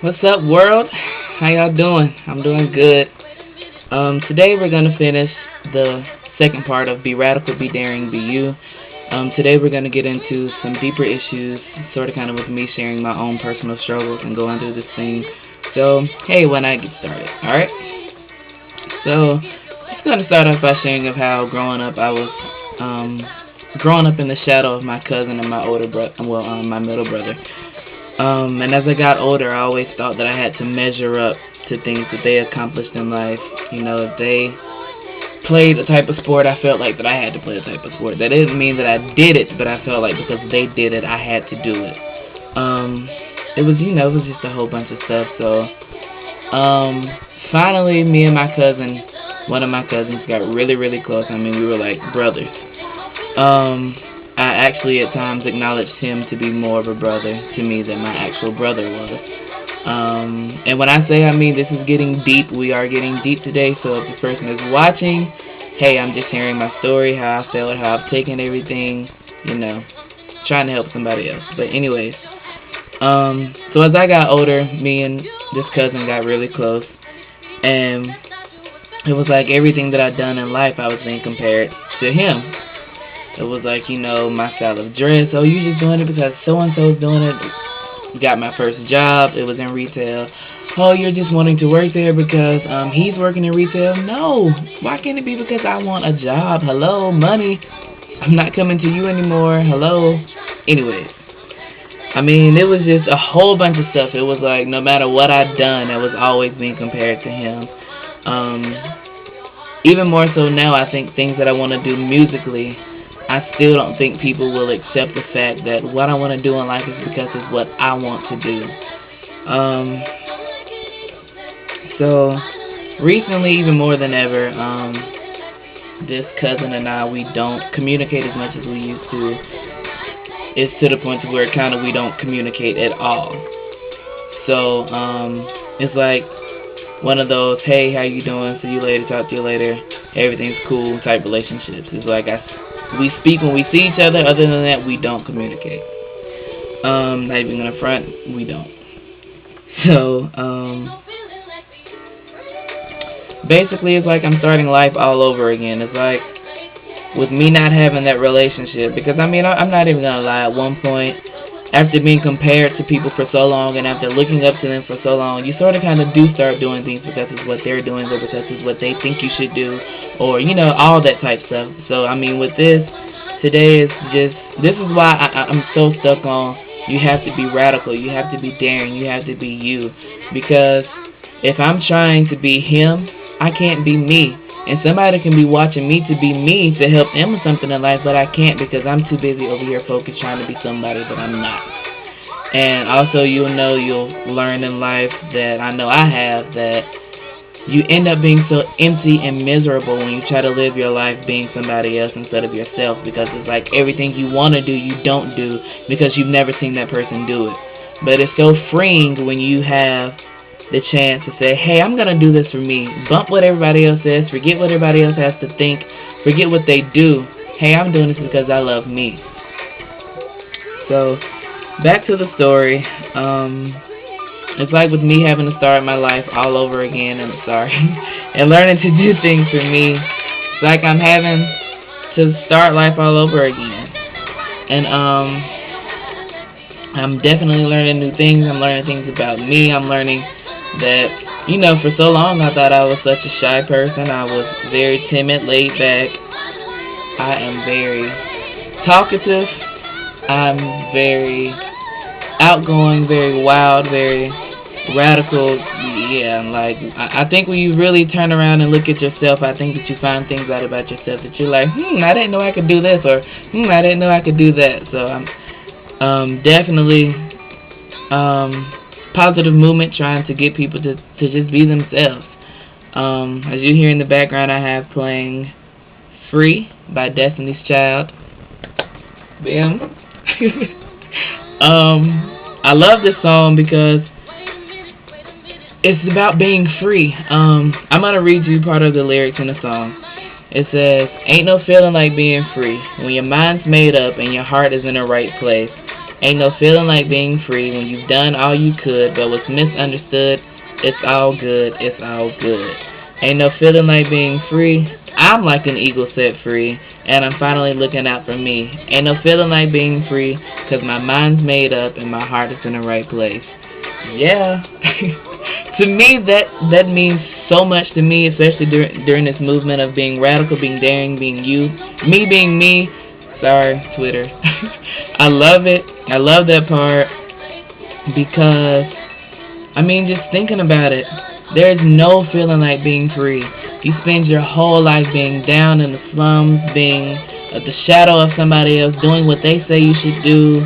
What's up, world? How y'all doing? I'm doing good. Today we're gonna finish the second part of Be Radical, Be Daring, Be You. Today we're gonna get into some deeper issues, sort of kind of with me sharing my own personal struggles and going through this thing. So, hey, when I get started, alright? So, I'm gonna start off by sharing of how growing up I was, growing up in the shadow of my cousin and my older brother, my middle brother. And as I got older, I always thought that I had to measure up to things that they accomplished in life. You know, if they played the type of sport, I felt like that I had to play the type of sport. That didn't mean that I did it, but I felt like because they did it, I had to do it. It was just a whole bunch of stuff. So, finally, me and my cousin, one of my cousins, got really, really close. I mean, we were like brothers. I actually at times acknowledged him to be more of a brother to me than my actual brother was. And when I say, I mean, this is getting deep. We are getting deep today. So if this person is watching, hey, I'm just sharing my story, how I felt, how I've taken everything, trying to help somebody else. But anyways, so as I got older, me and this cousin got really close. And it was like everything that I'd done in life, I was being compared to him. It was like, my style of dress. Oh, you just doing it because so-and-so's doing it. Got my first job. It was in retail. Oh, you're just wanting to work there because he's working in retail. No. Why can't it be because I want a job? Hello, money. I'm not coming to you anymore. Hello. Anyways. I mean, it was just a whole bunch of stuff. It was like no matter what I'd done, I was always being compared to him. Even more so now, I think things that I want to do musically, I still don't think people will accept the fact that what I want to do in life is because it's what I want to do. So, recently, even more than ever, this cousin and I, we don't communicate as much as we used to. It's to the point where we don't communicate at all. So, it's like one of those, hey, how you doing? See you later, talk to you later, everything's cool type relationships. It's like we speak when we see each other. Other than that, we don't communicate. Not even gonna front, we don't. So, basically, it's like I'm starting life all over again. It's like with me not having that relationship, because I'm not even gonna lie. At one point, after being compared to people for so long, and after looking up to them for so long, you sort of kind of do start doing things because it's what they're doing, or because it's what they think you should do, or all that type stuff. So I mean, with today is this is why I'm so stuck on you have to be radical, you have to be daring, you have to be you, because if I'm trying to be him, I can't be me. And somebody can be watching me to be me to help them with something in life, but I can't because I'm too busy over here focused trying to be somebody that I'm not. And also, you'll learn in life that I know I have, that you end up being so empty and miserable when you try to live your life being somebody else instead of yourself, because it's like everything you want to do, you don't do because you've never seen that person do it. But it's so freeing when you have the chance to say, hey, I'm going to do this for me. Bump what everybody else says. Forget what everybody else has to think. Forget what they do. Hey, I'm doing this because I love me. So, back to the story. It's like with me having to start my life all over again, and learning to do things for me. It's like I'm having to start life all over again. And, I'm definitely learning new things. I'm learning things about me. I'm learning that, for so long I thought I was such a shy person. I was very timid, laid back. I am very talkative. I'm very outgoing, very wild, very radical. Yeah, I think when you really turn around and look at yourself, I think that you find things out about yourself that you're like, I didn't know I could do this, or I didn't know I could do that. So I'm definitely positive movement, trying to get people to just be themselves. As you hear in the background, I have playing Free by Destiny's Child. Bam. I love this song because it's about being free. I'm going to read you part of the lyrics in the song. It says, ain't no feeling like being free when your mind's made up and your heart is in the right place. Ain't no feeling like being free when you've done all you could but was misunderstood. It's all good, it's all good. Ain't no feeling like being free. I'm like an eagle set free, and I'm finally looking out for me. Ain't no feeling like being free, 'cause my mind's made up and my heart is in the right place. Yeah. To me, that means so much to me, especially during this movement of being radical, being daring, being you. Me being me. Sorry, Twitter. I love it. I love that part because, I mean, just thinking about it, there's no feeling like being free. You spend your whole life being down in the slums, being at the shadow of somebody else, doing what they say you should do,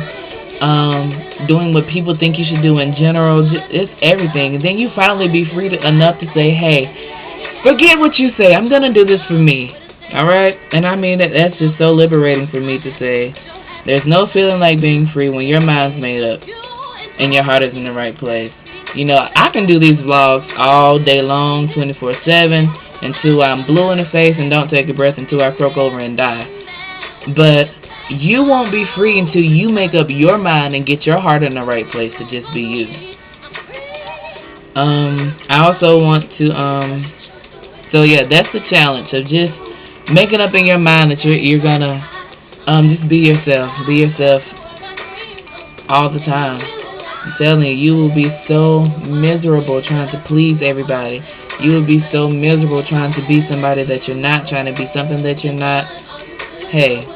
doing what people think you should do in general. It's everything. And then you finally be free enough to say, hey, forget what you say. I'm going to do this for me. Alright? And I mean, that's just so liberating for me to say. There's no feeling like being free when your mind's made up and your heart is in the right place. You know, I can do these vlogs all day long, 24/7, until I'm blue in the face and don't take a breath, until I croak over and die. But you won't be free until you make up your mind and get your heart in the right place to just be you. I also want to, so yeah, that's the challenge of just making up in your mind that you're gonna, just be yourself all the time. I'm telling you, you will be so miserable trying to please everybody. You will be so miserable trying to be somebody that you're not, trying to be something that you're not. Hey,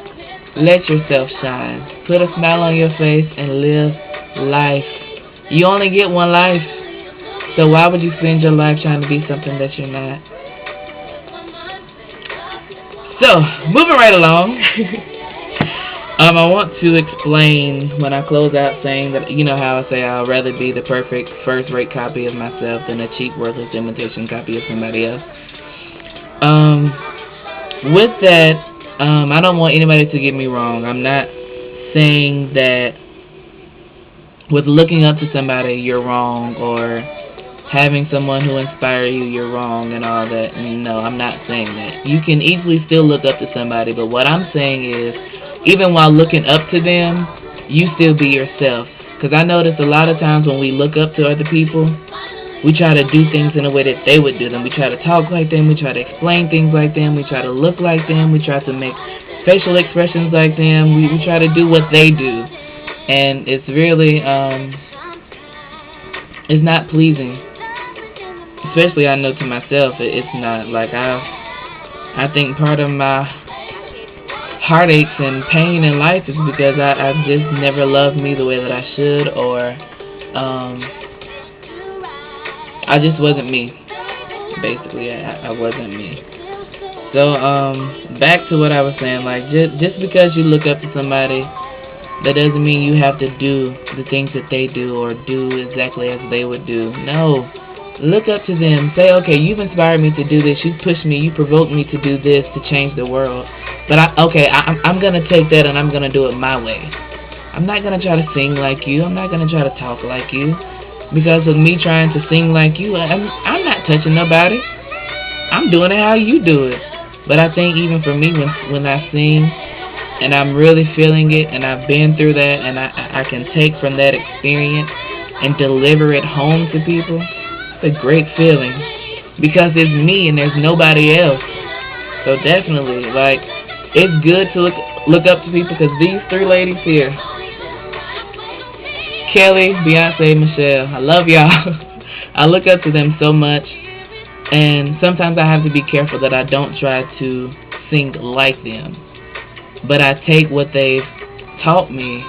let yourself shine. Put a smile on your face and live life. You only get one life, so why would you spend your life trying to be something that you're not? So, moving right along. I want to explain when I close out saying that, you know how I say I'd rather be the perfect first-rate copy of myself than a cheap, worthless imitation copy of somebody else. With that, I don't want anybody to get me wrong. I'm not saying that with looking up to somebody you're wrong, or having someone who inspires you you're wrong and all that. No, I'm not saying that. You can easily still look up to somebody, but what I'm saying is, even while looking up to them, you still be yourself. Because I notice a lot of times when we look up to other people, we try to do things in a way that they would do them. We try to talk like them. We try to explain things like them. We try to look like them. We try to make facial expressions like them. We try to do what they do. And it's really, it's not pleasing. Especially I know to myself, it's not. Like, I think part of my heartaches and pain in life is because I've just never loved me the way that I should, or I just wasn't me. Basically, I wasn't me. So back to what I was saying, like, just because you look up to somebody, that doesn't mean you have to do the things that they do or do exactly as they would do. No. Look up to them. Say, okay, you've inspired me to do this. You've pushed me. You provoked me to do this to change the world. But I'm going to take that and I'm going to do it my way. I'm not going to try to sing like you. I'm not going to try to talk like you. Because of me trying to sing like you, I'm not touching nobody. I'm doing it how you do it. But I think even for me, when I sing and I'm really feeling it and I've been through that and I can take from that experience and deliver it home to people, it's a great feeling, because it's me and there's nobody else. So definitely, like, it's good to look up to people, because these three ladies here, Kelly, Beyonce, Michelle, I love y'all. I look up to them so much, and sometimes I have to be careful that I don't try to sing like them, but I take what they've taught me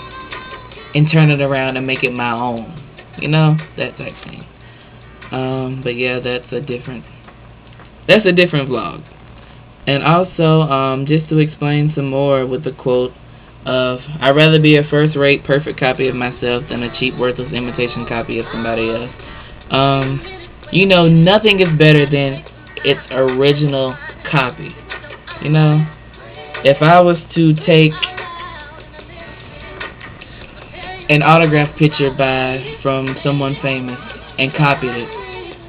and turn it around and make it my own, you know, that type of thing. But yeah, that's a different vlog. And also, just to explain some more with the quote of, I'd rather be a first-rate, perfect copy of myself than a cheap, worthless imitation copy of somebody else. You know, nothing is better than its original copy. You know, if I was to take an autograph picture from someone famous and copied it,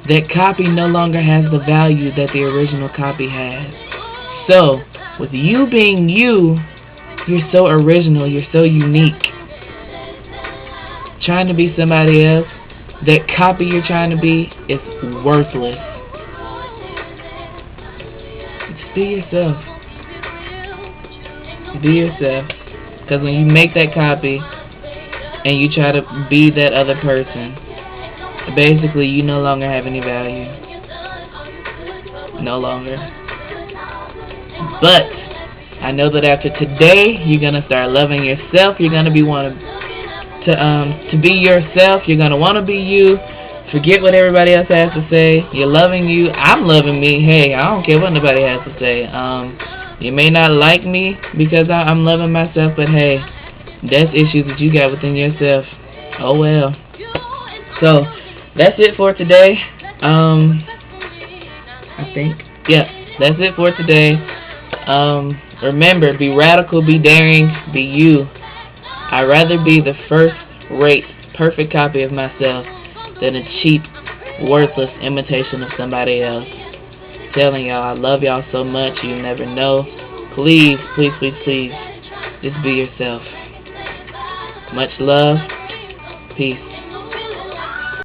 that copy no longer has the value that the original copy has. So, with you being you, you're so original, you're so unique. trying to be somebody else, that copy you're trying to be, is worthless. Just be yourself. Be yourself. Because when you make that copy and you try to be that other person, basically you no longer have any value. No longer. But I know that after today, you're gonna start loving yourself. You're gonna be wanting to be yourself. You're gonna want to be you. Forget what everybody else has to say. You're loving you. I'm loving me. Hey, I don't care what nobody has to say. You may not like me because I'm loving myself, but hey, that's issues that you got within yourself. Oh well. So that's it for today. I think, yeah, that's it for today. Remember, be radical, be daring, be you. I'd rather be the first-rate, perfect copy of myself than a cheap, worthless imitation of somebody else. Telling y'all, I love y'all so much, you never know. Please, please, please, please, just be yourself. Much love. Peace.